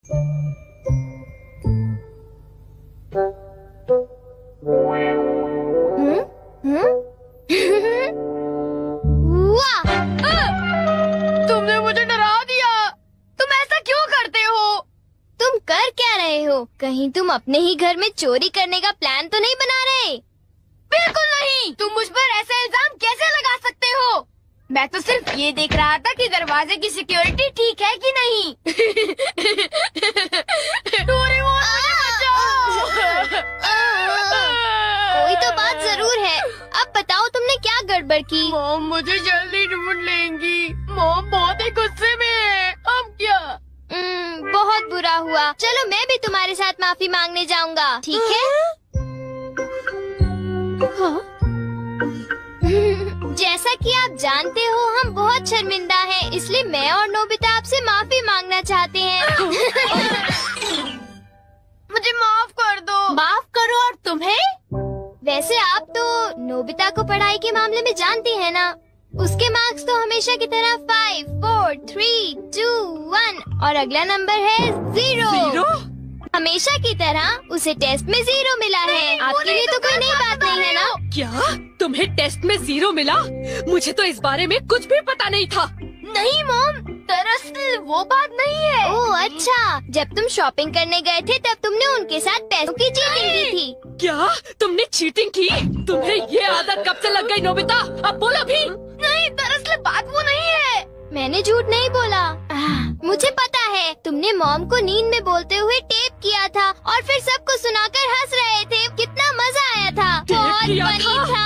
वाह! तुमने मुझे डरा दिया। तुम ऐसा क्यों करते हो? तुम कर क्या रहे हो? कहीं तुम अपने ही घर में चोरी करने का प्लान तो नहीं बना रहे? बिल्कुल नहीं। तुम मुझ पर ऐसा इल्जाम कैसे लगा सकते हो? मैं तो सिर्फ ये देख रहा था कि दरवाजे की सिक्योरिटी ठीक है कि नहीं। डोरेमोन, मुझे बचाओ। कोई तो बात जरूर है। अब बताओ तुमने क्या गड़बड़ की? मॉम मुझे जल्दी ढूंढ लेंगी। मॉम बहुत ही गुस्से में है। अब क्या? बहुत बुरा हुआ। चलो मैं भी तुम्हारे साथ माफी मांगने जाऊंगा, ठीक है? जैसा कि आप जानते हो हम बहुत शर्मिंदा हैं, इसलिए मैं और नोबिता आपसे माफी मांगना चाहते हैं। मुझे माफ कर दो। माफ करो और तुम्हें? वैसे आप तो नोबिता को पढ़ाई के मामले में जानती हैं ना? उसके मार्क्स तो हमेशा की तरह 5, 4, 3, 2, 1 और अगला नंबर है 0। हमेशा की तरह उसे टेस्ट में 0 मिला है। आपके लिए तो कोई नई बात नहीं है ना? क्या तुम्हें टेस्ट में 0 मिला? मुझे तो इस बारे में कुछ भी पता नहीं था। नहीं मॉम, दरअसल वो बात नहीं है। ओह अच्छा, जब तुम शॉपिंग करने गए थे तब तुमने उनके साथ पैसों की चीटिंग की थी। क्या तुमने चीटिंग की? तुम्हें ये आदत कब से लग गई नोबिता? अब बोलो भी। नहीं, दरअसल बात वो नहीं है। मैंने झूठ नहीं बोला। मुझे पता है, तुमने मॉम को नींद में बोलते हुए टेप किया था और फिर सबको सुनाकर हंस रहे थे। कितना मजा आया था। बहुत फनी था।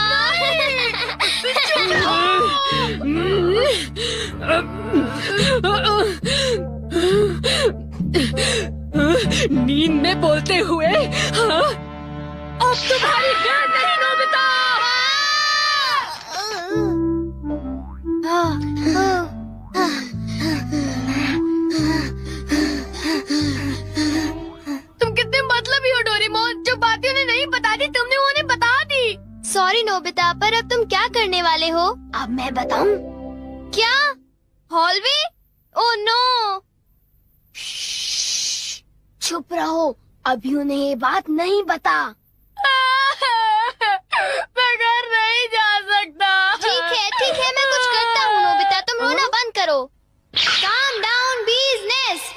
नींद में बोलते हुए? हाँ? अब तुम्हारी गैर नहीं नोबिता। तुम कितने मतलबी हो डोरेमोन। जो बातें उन्हें नहीं बता दी तुमने उन्हें बता दी। सॉरी नोबिता, पर अब तुम क्या करने वाले हो? अब मैं बताऊं? क्या? हॉलवे? Oh no. चुप रहो, अभी उन्हें ये बात नहीं बता। मैं घर नहीं जा सकता। ठीक है, मैं कुछ करता हूँ नोबिता, तुम रोना बंद करो। Calm down, bee's nest।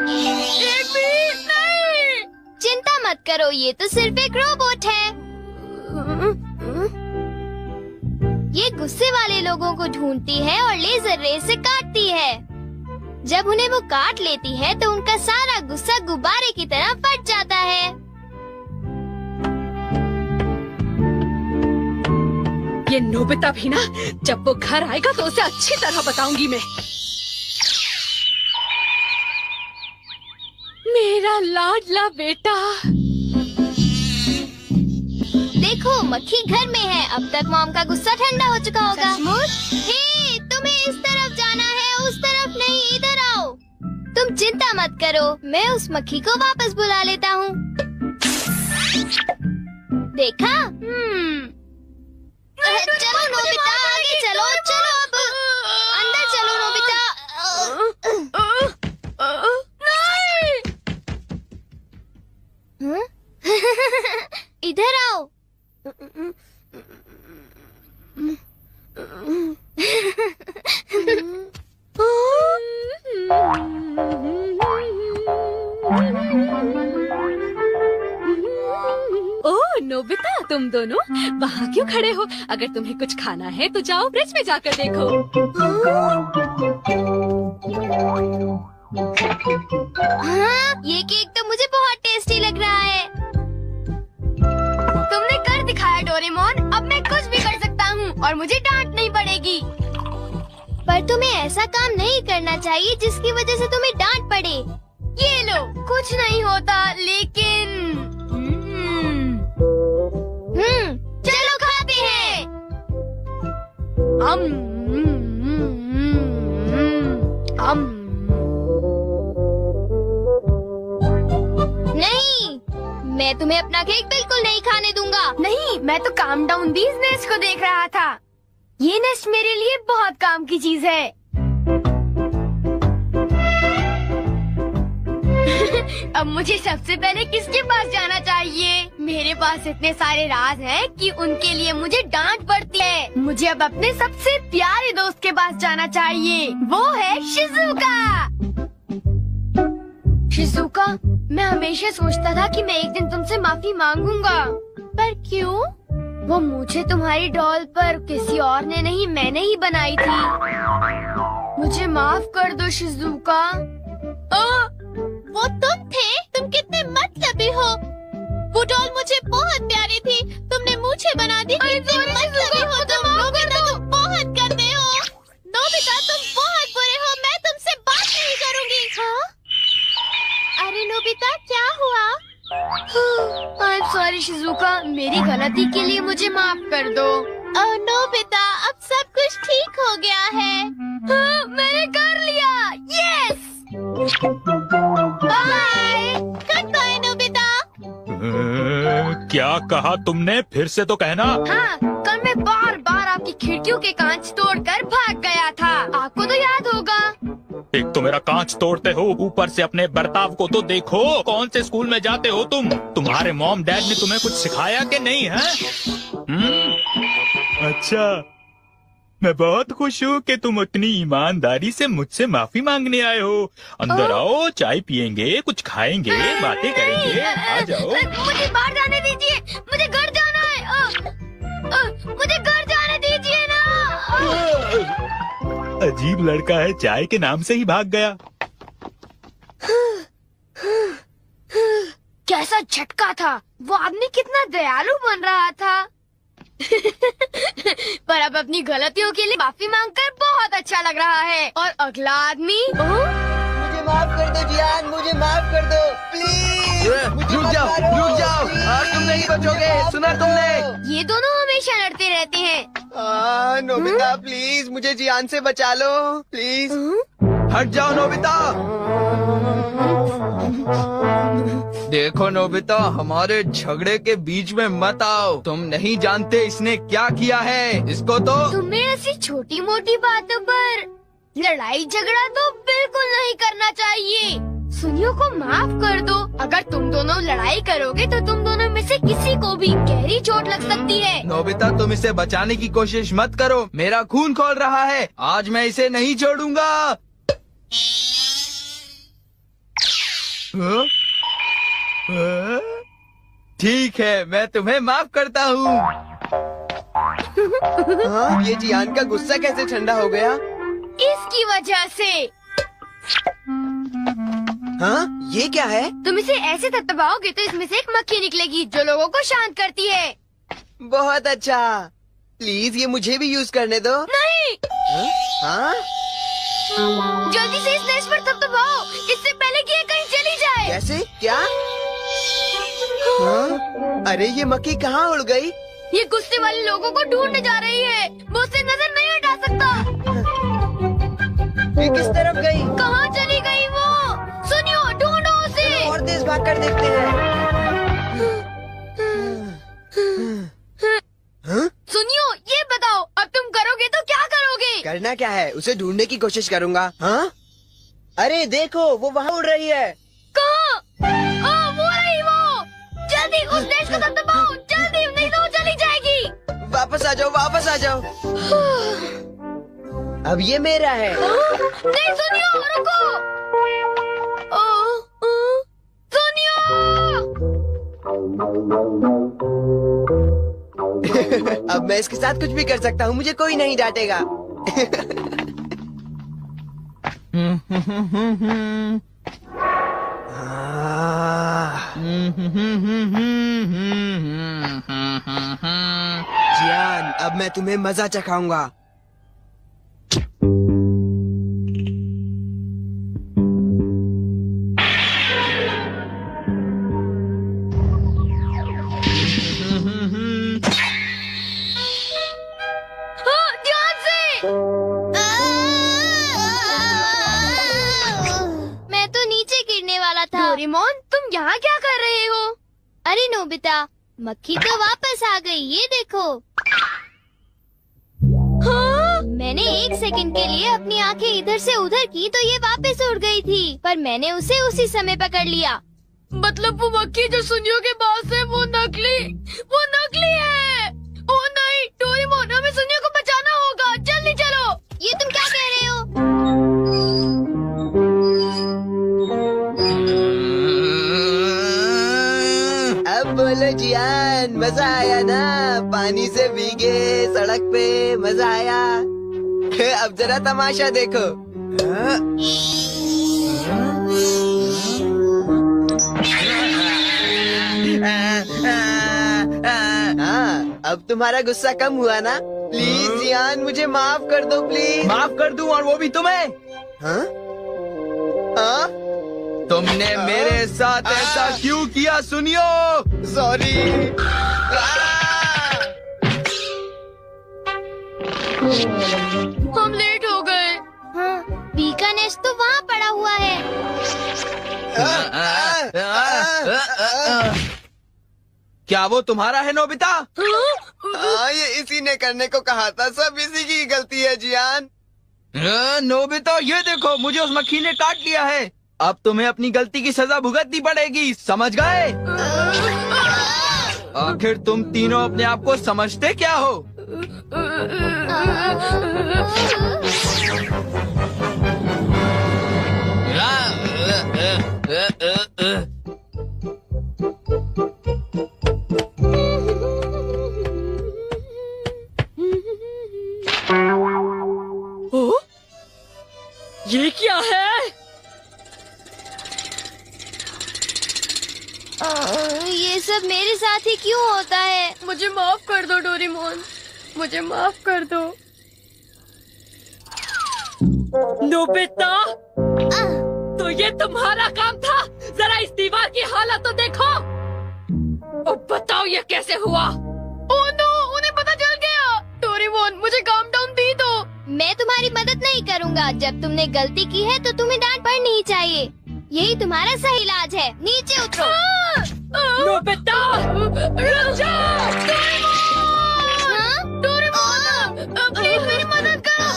एक बीज नहीं। चिंता मत करो, ये तो सिर्फ एक रोबोट है। ये गुस्से वाले लोगों को ढूंढती है और लेजर रे से काटती है। जब उन्हें वो काट लेती है तो उनका सारा गुस्सा गुब्बारे की तरह फट जाता है। ये नोबिता भी ना, जब वो घर आएगा तो उसे अच्छी तरह बताऊंगी मैं। मेरा लाडला बेटा। देखो मक्खी घर में है। अब तक मॉम का गुस्सा ठंडा हो चुका होगा। हे, तुम्हें इस तरफ जाना है, उस तरफ नहीं, इधर आओ। तुम चिंता मत करो, मैं उस मक्खी को वापस बुला लेता हूँ। देखा? चलो नोबिता, आगे चलो। अब अंदर चलो नोबिता। इधर आओ। ओह नोबिता, तुम दोनों वहाँ क्यों खड़े हो? अगर तुम्हें कुछ खाना है तो जाओ फ्रिज में जाकर देखो। हाँ, ये केक तो मुझे बहुत टेस्टी लग रहा है। तुमने कर दिखाया डोरेमोन। अब मैं कुछ भी कर सकता हूँ और मुझे डांट नहीं पड़ेगी। पर तुम्हें ऐसा काम नहीं करना चाहिए जिसकी वजह से तुम्हें डांट पड़े। ये लो, कुछ नहीं होता, लेकिन चलो खाते हैं। नहीं, मैं तुम्हें अपना केक बिल्कुल नहीं खाने दूंगा। नहीं, मैं तो काम डाउन बीज नेस्ट को देख रहा था। ये नेस्ट मेरे लिए बहुत काम की चीज है। अब मुझे सबसे पहले किसके पास जाना चाहिए? मेरे पास इतने सारे राज हैं कि उनके लिए मुझे डांट पड़ती है। मुझे अब अपने सबसे प्यारे दोस्त के पास जाना चाहिए। वो है शिज़ुका। शिज़ुका, मैं हमेशा सोचता था कि मैं एक दिन तुमसे माफी मांगूंगा, पर क्यों? वो मुझे तुम्हारी डॉल पर किसी और ने नहीं, मैंने ही बनाई थी। मुझे माफ कर दो शिज़ुका। वो तुम थे? तुम कितने मतलबी हो। वो डॉल मुझे बहुत प्यारी थी, तुमने मुझे बना दी। कितने मतलबी हो तुम। नोबिता, तुम बहुत गंदे हो। नोबिता, तुम बहुत बुरे हो। मैं तुमसे बात नहीं करूँगी। हाँ? अरे नोबिता, क्या हुआ? आई एम सॉरी शिज़ुका, मेरी गलती के लिए मुझे माफ कर दो। ओह नोबिता, अब सब कुछ ठीक हो गया है। हाँ, मैंने कर लिया। Yes. Bye. Goodbye Nobita. क्या कहा तुमने? फिर से तो कहना। हाँ, कल मैं बार बार आपकी खिड़कियों के कांच तोड़कर भाग गया था। आपको तो याद होगा। एक तो मेरा कांच तोड़ते हो, ऊपर से अपने बर्ताव को तो देखो। कौन से स्कूल में जाते हो तुम? तुम्हारे मॉम डैड ने तुम्हें कुछ सिखाया कि नहीं है? अच्छा, मैं बहुत खुश हूँ कि तुम उतनी ईमानदारी से मुझझसे माफी मांगने आए हो। अंदर आओ, चाय पियेंगे, कुछ खाएंगे, बातें करेंगे। आ जाओ। मुझे बाहर जाने दीजिए, मुझे घर जाना है। मुझे घर जाने दीजिए ना। अजीब लड़का है, चाय के नाम से ही भाग गया। कैसा झटका था। वो आदमी कितना दयालु बन रहा था। पर अब अपनी गलतियों के लिए माफी मांगकर बहुत अच्छा लग रहा है। और अगला आदमी मुझे माफ कर दो जियान, मुझे माफ कर दो प्लीज। रुक जाओ, आज तुम नहीं बचोगे। सुना तुमने? ये दोनों हमेशा लड़ते रहते हैं। नोबिता प्लीज मुझे जियान से बचा लो प्लीज। हट जाओ नोबिता। देखो नोबिता, हमारे झगड़े के बीच में मत आओ। तुम नहीं जानते इसने क्या किया है। इसको तो तुम्हें ऐसी छोटी मोटी बातों पर लड़ाई झगड़ा तो बिल्कुल नहीं करना चाहिए। सुनियो को माफ कर दो। अगर तुम दोनों लड़ाई करोगे तो तुम दोनों में से किसी को भी गहरी चोट लग सकती है। नोबिता, तुम इसे बचाने की कोशिश मत करो। मेरा खून खौल रहा है। आज मैं इसे नहीं छोड़ूंगा। ठीक है, मैं तुम्हें माफ करता हूँ। ये जियान का गुस्सा कैसे ठंडा हो गया? इसकी वजह से। हाँ, ये क्या है? तुम इसे ऐसे थपथपाओगे तो इसमें से एक मक्खी निकलेगी जो लोगों को शांत करती है। बहुत अच्छा। प्लीज ये मुझे भी यूज करने दो। नहीं। हाँ? जल्दी से इस नस पर थपथपाओ, इससे पहले कि ये कहीं चली जाए। कैसे? क्या? हाँ? अरे ये मक्खी कहाँ उड़ गई? ये गुस्से वाले लोगों को ढूंढने जा रही है। वो उससे नजर नहीं हटा सकता। ये किस तरफ गई? कहाँ चली गई वो? सुनियो, ढूंढो उसे। और तेज भाग कर देखते हैं। हाँ? सुनियो, ये बताओ अब तुम करोगे तो क्या करोगे? करना क्या है? उसे ढूंढने की कोशिश करूँगा। हाँ? अरे देखो, वो वहाँ उड़ रही है। कहाँ? वो रही वो। जल्दी उस देश को दबाओ, जल्दी, नहीं तो वो चली जाएगी। वापस आ जाओ, वापस आ जाओ। अब ये मेरा है। नहीं सुनियो, रुको। सुनियो। अब मैं इसके साथ कुछ भी कर सकता हूँ, मुझे कोई नहीं डांटेगा। जियान, अब मैं तुम्हें मजा चखाऊंगा। ध्यान से। मैं तो नीचे गिरने वाला था। डोरेमोन, तुम यहाँ क्या कर रहे हो? अरे नोबिता, मक्खी तो वापस आ गई, ये देखो। हाँ? मैंने 1 सेकंड के लिए अपनी आंखें इधर से उधर की तो ये वापस उड़ गई थी, पर मैंने उसे उसी समय पकड़ लिया। मतलब वो मक्खी जो सुनियो के पास है वो नकली है। ओ नहीं, डोरेमोन, हमें सुनियो को बचाना होगा, जल्दी चलो। ये तुम क्या कह रहे हो? अब बोलो जियान, मजा आया ना? पानी से भीगे सड़क पे मजा आया। अब जरा तमाशा देखो। हाँ, अब तुम्हारा गुस्सा कम हुआ ना? प्लीज जियान, मुझे माफ कर दो प्लीज। माफ कर दूं, और वो भी तुम्हें? हाँ? हाँ? तुमने मेरे साथ ऐसा क्यों किया सुनियो? सॉरी। हम लेट हो गए। हाँ, बी का नेस्ट तो वहाँ पड़ा हुआ है। क्या वो तुम्हारा है नोबिता? ये इसी ने करने को कहा था, सब इसी की गलती है जियान। नोबिता, ये देखो, मुझे उस मक्खी ने काट लिया है। अब तुम्हें अपनी गलती की सजा भुगतनी पड़ेगी, समझ गए? आखिर तुम तीनों अपने आप को समझते क्या हो? ये क्या है? ये सब मेरे साथ ही क्यों होता है? मुझे माफ कर दो डोरेमोन, मुझे माफ कर दो। नोबिता, तो ये तुम्हारा काम था? जरा इस दीवार की हालत तो देखो। अब बताओ ये कैसे हुआ? ओह नो, उन्हें पता चल गया। डोरेमोन, मुझे काम डाउन दी दो। मैं तुम्हारी मदद नहीं करूँगा। जब तुमने गलती की है तो तुम्हें डांट पड़नी ही चाहिए। यही तुम्हारा सही इलाज है। नीचे उतरो। नोबिता, रुक जाओ। हाँ? प्लीज मेरी मदद करो।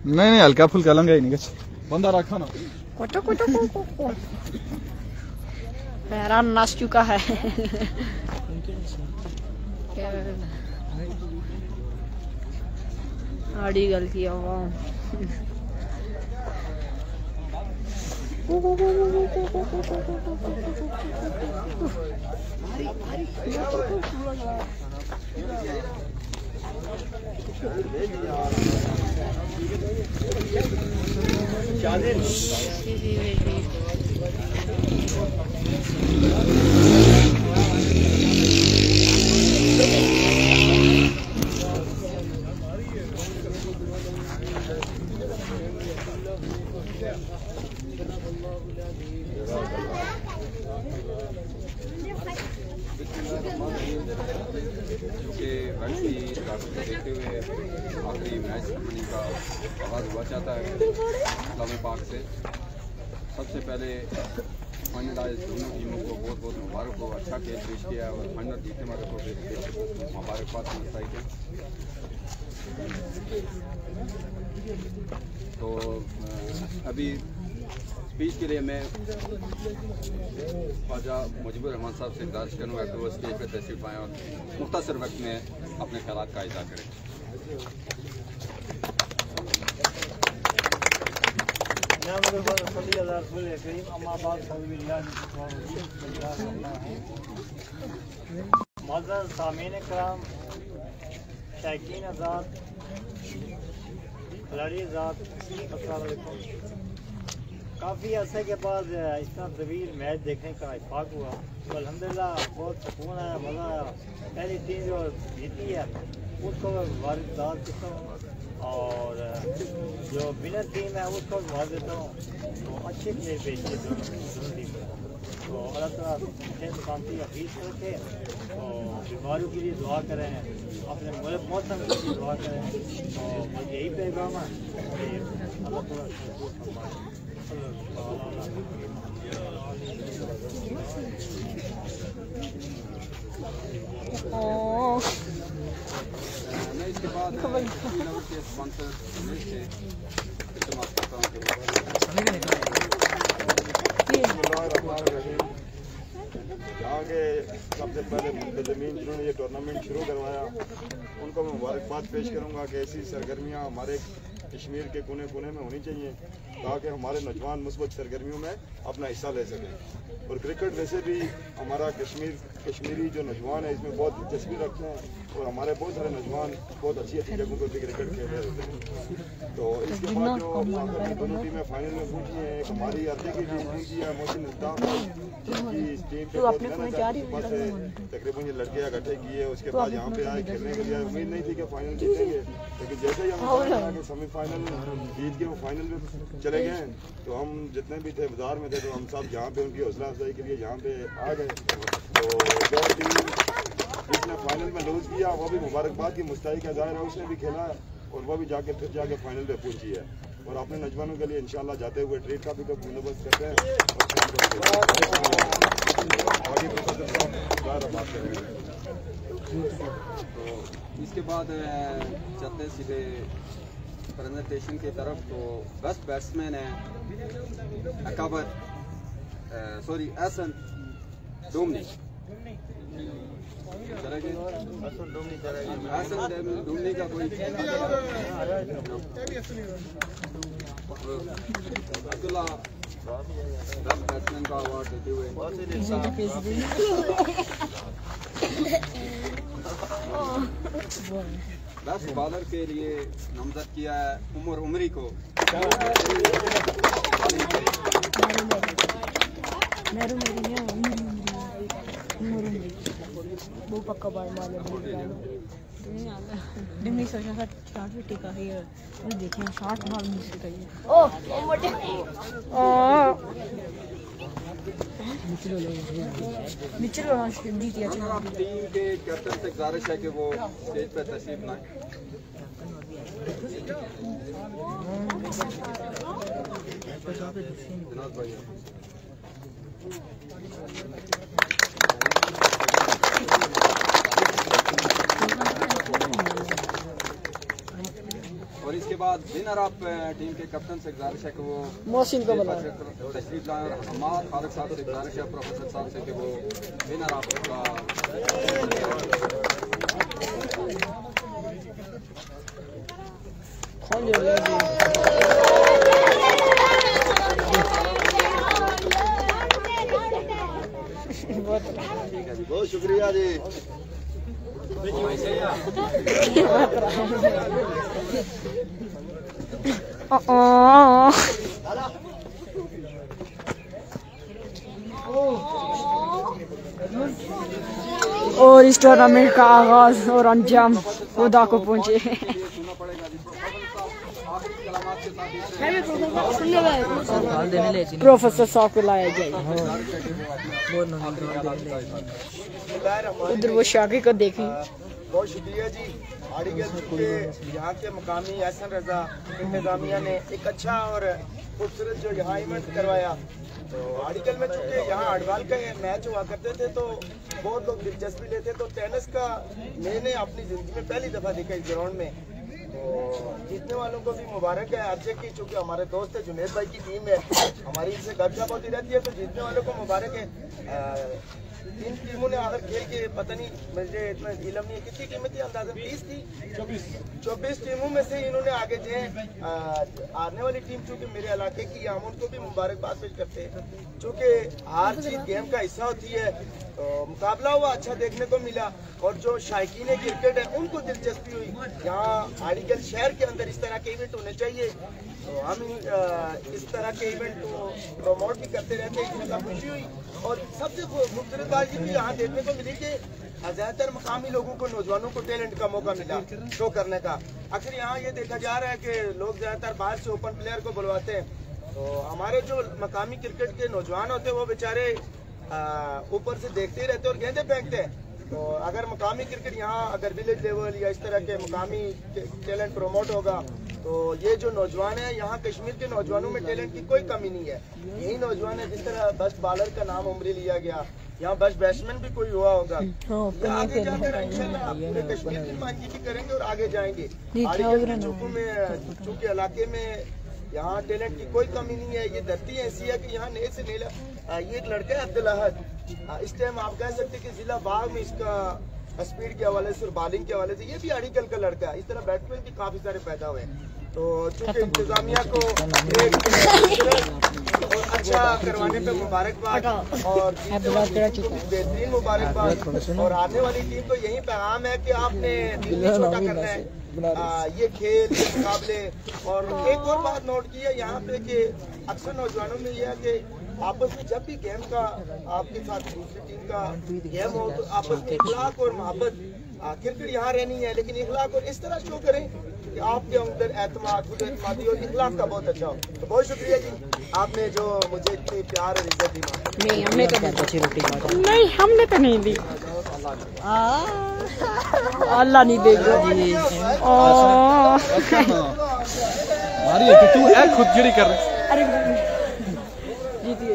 नहीं हल्का फुल्का लंगा ही नहीं बंदा रखा ना। मेरा नस चुका है। बड़ी गलती हुआ। देखते हुए आखिरी मैच सेरेमनी का आगाज़ हुआ चाहता है इस्लाम पाक से। सबसे पहले फाइनल आज दोनों टीमों को बहुत बहुत मुबारक हो, अच्छा खेल पेश किया और फाइनल जीतने वाले को मुबारकबाद समझाई है। तो अभी स्पीच के लिए मैं ख्वाजा मुजीबुर रहमान साहब से गुजारिश करूँगा कि वो स्टेज पर तशरीफ आएँ और मुख्तसर वक्त में अपने ख्यालात का इज़हार करें। मज़र सामीन कराम, शायकीन आज़ाद, खिलाड़ी आज़ाद, अस्सलाम वालेकुम। काफ़ी अर्से के बाद इतना तवील मैच देखने का इत्फाक हुआ तो अल्हम्दुलिल्लाह बहुत सुकून आया, मज़ा आया। पहली टीम जो जीती है उसको मुबारकबाद देता हूँ और जो विनर टीम है उसको मुबारक देता हूँ। तो अच्छे प्लेयर पेश किए दोनों टीम को। तो अल्लाह ताला शांति हफीज़ रखे। तो बीमारियों के लिए दुआ करें, अपने मौसम के लिए दुआ करें। तो यही पैगाम है कि अल्लाह ताला फरमाए। मैं इसके बाद के स्पॉन्सर से इस्तेमाल करता हूँ। यहाँ के सबसे पहले मुंतजमीन जिन्होंने ये टूर्नामेंट शुरू करवाया उनको मैं मुबारकबाद पेश करूँगा कि ऐसी सरगर्मियाँ हमारे कश्मीर के कोने कोने में होनी चाहिए ताकि हमारे नौजवान मुस्बत सरगर्मियों में अपना हिस्सा ले सकें। और क्रिकेट वैसे भी हमारा कश्मीरी जो नौजवान है इसमें बहुत दिलचस्पी रखते हैं और हमारे बहुत सारे नौजवान बहुत अच्छी अच्छी जगहों पर भी क्रिकेट खेल रहे होते हैं। तो इसके बाद जो दोनों टीमें फाइनल में पहुंची हैं, एक हमारी अर्दे की टीम पहुंची है मोहसिन इल्ताफ जिनकी इस टीम पे बहुत मेहनत है। सुबह से तकरीबन ये लड़के इकट्ठे किए, उसके बाद यहाँ पे आए खेलने के लिए। उम्मीद नहीं थी कि फाइनल जीतेंगे, लेकिन जैसे ही हम सेमीफाइनल जीत के वो फाइनल में चले गए तो हम जितने भी थे बाजार में थे तो हम सब यहाँ पे उनकी हौसला अफजाई के लिए यहाँ पे आ गए। तो जो टीम जिसने फाइनल में लूज किया वो भी मुबारकबाद की मुस्तैद का ज़ाहिर है, उसने भी खेला और वो भी जाके फिर जाके फाइनल पे पहुंची है। और अपने नौजवानों के लिए इंशाल्लाह जाते हुए ट्रीट का भी बंदोबस्त करते हैं आगे बात करेंगे। तो इसके बाद चलते सीधे प्रेजेंटेशन की तरफ। तो बेस्ट बैट्समैन है एहसन डोमनी। एहसन डोमनी का कोई अब्दुल्ला बेस्ट बैट्समैन का अवार्ड देते हुए बेस्ट बॉलर के लिए नामजद किया है उमर उमरी को। वो पक्का बार मालूम नहीं सोचा था शॉट भी टिका है ये देखिए शॉट मार मिस कर ओ मोटे मिचेल जीत गया। टीम के कैप्टन से गुजारिश है कि वो स्टेज पर तशरीफ लाएं। जनाब भाई और इसके बाद विनर ऑफ टीम के कैप्टन से गुजारिश है कि वो मोहसिन को बुलाएं, तशरीफ लाएं। और हमाद खालिद साहब से गुजारिश है प्रोफेसर साहब से कि वो विनर ऑफ का बहुत शुक्रिया जी। और इस टूर्नामेंट का आगाज और अंजाम खुदा को पहुंचे। प्रोफेसर साहब को लाया जाए। उधर वो शाकी को देखें। बहुत शुक्रिया जी। यहाँ के मकामी एहसन रजा इंतजामिया ने एक अच्छा और खूबसूरत जो यहाँ इवेंट करवाया। तो आर्टिकल में चूँकि यहाँ अडवाल का मैच हुआ करते थे तो बहुत लोग दिलचस्पी लेते। तो टेनिस का मैंने अपनी ज़िंदगी में पहली दफ़ा देखा इस ग्राउंड में। तो जीतने वालों को भी मुबारक है अर्जे की, चूँकि हमारे दोस्त है जुनेद भाई की टीम है, हमारी इनसे गपशप होती रहती है। तो जीतने वालों को मुबारक है। तीन टीमों ने आकर खेल के पता नहीं मुझे इतना इलम नहीं है कितनी टीमें थी, अंदाज़ा 20 थी 24 टीमों में से इन्होंने आगे जो हारने वाली टीम चूँकि मेरे इलाके की, हम उनको भी मुबारकबाद पेश करते हैं। चूँकि हार जीत गेम का हिस्सा होती है। तो मुकाबला हुआ, अच्छा देखने को मिला और जो शायकीन क्रिकेट है उनको दिलचस्पी हुई। यहाँ आड़ीगल शहर के अंदर इस तरह के इवेंट होने चाहिए। तो हम इस तरह के इवेंट को प्रमोट भी करते रहते हैं, इसमें खुशी हुई। और सबसे खूबसूरत बात ये भी यहाँ देखने को मिली कि ज़्यादातर मकामी लोगों को, नौजवानों को टैलेंट का मौका मिला शो करने का। अक्सर यहाँ ये देखा जा रहा है कि लोग ज़्यादातर बाहर से ओपन प्लेयर को बुलवाते हैं। तो हमारे जो मकामी क्रिकेट के नौजवान होते हैं वो बेचारे ऊपर से देखते ही रहते और गेंदे फेंकते हैं। तो अगर मकामी क्रिकेट यहाँ अगर विलेज लेवल या इस तरह के मकामी टैलेंट प्रमोट होगा तो ये जो नौजवान है यहाँ कश्मीर के नौजवानों में टैलेंट की कोई कमी नहीं है। यही नौजवान है जिस तरह बेस्ट बॉलर का नाम उमरी लिया गया, यहाँ बेस्ट बैट्समैन भी कोई हुआ होगा। आगे जाकर इंशाल्लाह पूरे कश्मीर की नुमाइंदगी करेंगे और आगे जाएंगे। चूँकि इलाके में यहाँ टैलेंट की कोई कमी नहीं है। ये धरती ऐसी है कि यहाँ नए से नया ये एक लड़का है अब्दुल अहद, इस टाइम आप कह सकते कि जिला बाग में इसका स्पीड के हवाले से और बॉलिंग के हवाले से ये भी अड़ीकल का लड़का है। इस तरह बैट्समैन भी काफी सारे पैदा हुए हैं। तो चूँकि इंतजामिया को और अच्छा करवाने पे मुबारकबाद और बेहतरीन मुबारकबाद। और आने वाली टीम को यही पैगाम है कि आपने दिल नहीं छोटा करना है। ये खेल ये मुकाबले। और एक और बात नोट की है यहाँ पे कि अक्सर नौजवानों में यह है कि आपस में जब भी गेम का आपके साथ दूसरी टीम का गेम हो तो आपस में इखलाक और मोहब्बत क्रिकेट यहाँ रहनी है, लेकिन इखलाक और इस तरह शो करें कि आपके अंदर एतमाद खुद एतमादी और इखलाक का बहुत अच्छा हो। तो बहुत शुक्रिया जी, आपने जो मुझे इतनी प्यार और इज्जत दी। नहीं हमने तो बहुत अच्छी रोटी खाई। नहीं हमने तो नहीं दी, अल्लाह नहीं देगा जी। मारी है कि तू खुद जड़ी कर रही। अरे जीती